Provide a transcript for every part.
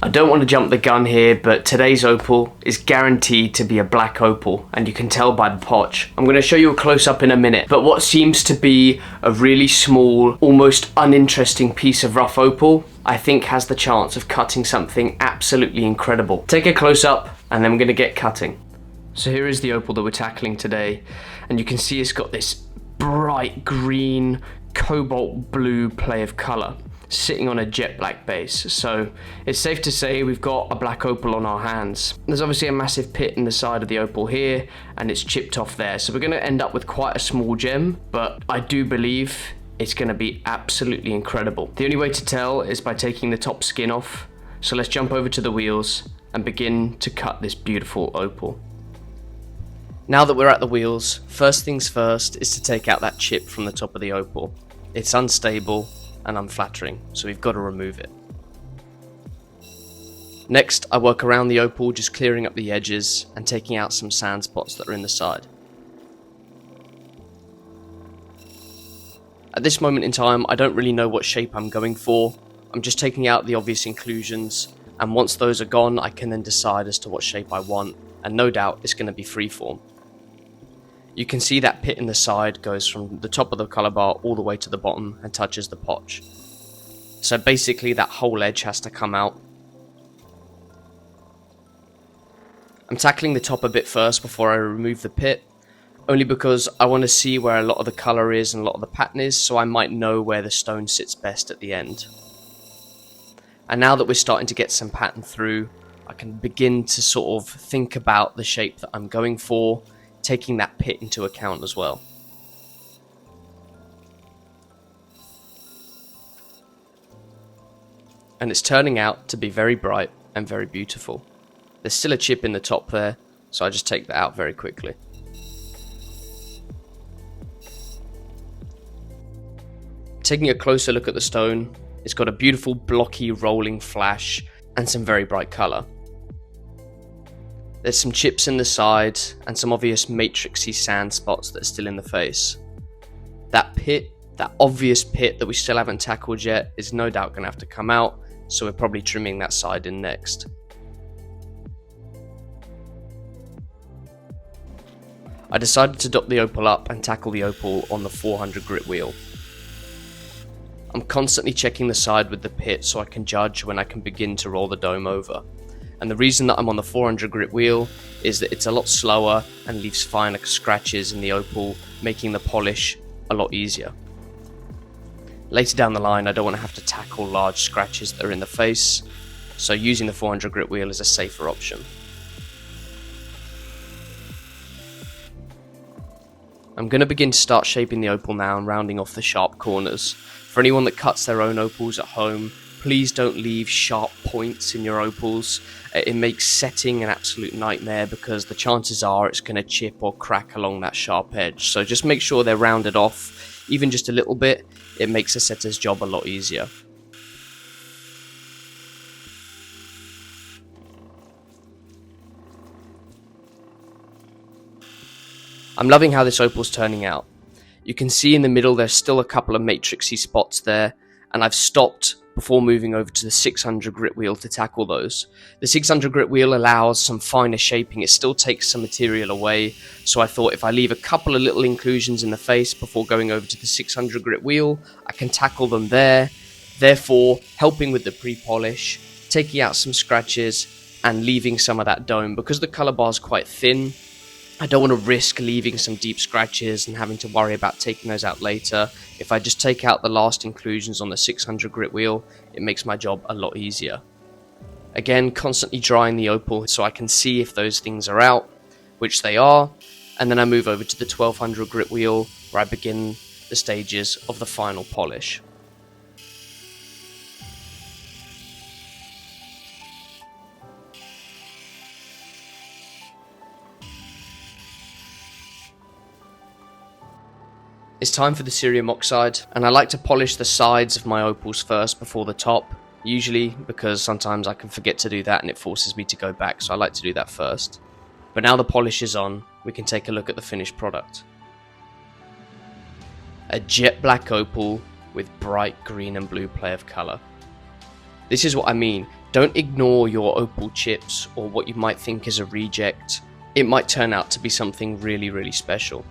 I don't want to jump the gun here, but today's opal is guaranteed to be a black opal, and you can tell by the potch. I'm going to show you a close-up in a minute, but what seems to be a really small, almost uninteresting piece of rough opal, I think has the chance of cutting something absolutely incredible. Take a close-up, and then we're going to get cutting. So here is the opal that we're tackling today, and you can see it's got this bright green, cobalt blue play of colour, sitting on a jet black base. So it's safe to say we've got a black opal on our hands. There's obviously a massive pit in the side of the opal here, and it's chipped off there. So we're going to end up with quite a small gem, but I do believe it's going to be absolutely incredible. The only way to tell is by taking the top skin off. So let's jump over to the wheels and begin to cut this beautiful opal. Now that we're at the wheels, first things first is to take out that chip from the top of the opal. It's unstable and unflattering, so we've got to remove it. Next, I work around the opal, just clearing up the edges and taking out some sand spots that are in the side. At this moment in time, I don't really know what shape I'm going for. I'm just taking out the obvious inclusions, and once those are gone, I can then decide as to what shape I want, and no doubt it's going to be freeform. You can see that pit in the side goes from the top of the colour bar all the way to the bottom and touches the potch. So basically that whole edge has to come out. I'm tackling the top a bit first before I remove the pit, only because I want to see where a lot of the colour is and a lot of the pattern is, so I might know where the stone sits best at the end. And now that we're starting to get some pattern through, I can begin to sort of think about the shape that I'm going for, taking that pit into account as well. And it's turning out to be very bright and very beautiful. There's still a chip in the top there, so I just take that out very quickly. Taking a closer look at the stone, it's got a beautiful blocky rolling flash and some very bright colour. There's some chips in the side and some obvious matrixy sand spots that are still in the face. That pit, that obvious pit that we still haven't tackled yet, is no doubt going to have to come out, so we're probably trimming that side in next. I decided to dot the opal up and tackle the opal on the 400 grit wheel. I'm constantly checking the side with the pit so I can judge when I can begin to roll the dome over. And the reason that I'm on the 400 grit wheel is that it's a lot slower and leaves finer scratches in the opal, making the polish a lot easier. Later down the line, I don't want to have to tackle large scratches that are in the face, so using the 400 grit wheel is a safer option. I'm going to begin to start shaping the opal now and rounding off the sharp corners. For anyone that cuts their own opals at home, please don't leave sharp points in your opals. It makes setting an absolute nightmare because the chances are it's going to chip or crack along that sharp edge. So just make sure they're rounded off, even just a little bit. It makes a setter's job a lot easier. I'm loving how this opal's turning out. You can see in the middle there's still a couple of matrixy spots there, and I've stopped before moving over to the 600 grit wheel to tackle those. The 600 grit wheel allows some finer shaping. It still takes some material away, so I thought if I leave a couple of little inclusions in the face before going over to the 600 grit wheel, I can tackle them there, therefore helping with the pre-polish, taking out some scratches and leaving some of that dome. Because the colour bar is quite thin, I don't want to risk leaving some deep scratches and having to worry about taking those out later. If I just take out the last inclusions on the 600 grit wheel, it makes my job a lot easier. Again, constantly drying the opal so I can see if those things are out, which they are, and then I move over to the 1200 grit wheel where I begin the stages of the final polish. It's time for the cerium oxide, and I like to polish the sides of my opals first before the top, usually because sometimes I can forget to do that and it forces me to go back, so I like to do that first. But now the polish is on, we can take a look at the finished product. A jet black opal with bright green and blue play of colour. This is what I mean. Don't ignore your opal chips or what you might think is a reject. It might turn out to be something really, really special.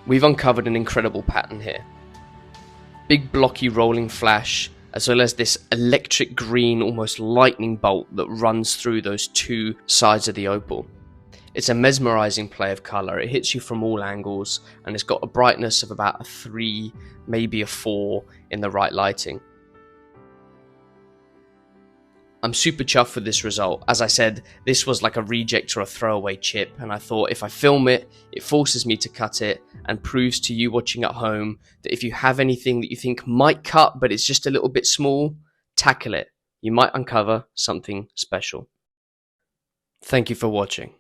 We've uncovered an incredible pattern here. Big blocky rolling flash, as well as this electric green, almost lightning bolt that runs through those two sides of the opal. It's a mesmerizing play of color. It hits you from all angles, and it's got a brightness of about a 3, maybe a 4 in the right lighting. I'm super chuffed with this result. As I said, this was like a reject or a throwaway chip, and I thought if I film it, it forces me to cut it and proves to you watching at home that if you have anything that you think might cut but it's just a little bit small, tackle it. You might uncover something special. Thank you for watching.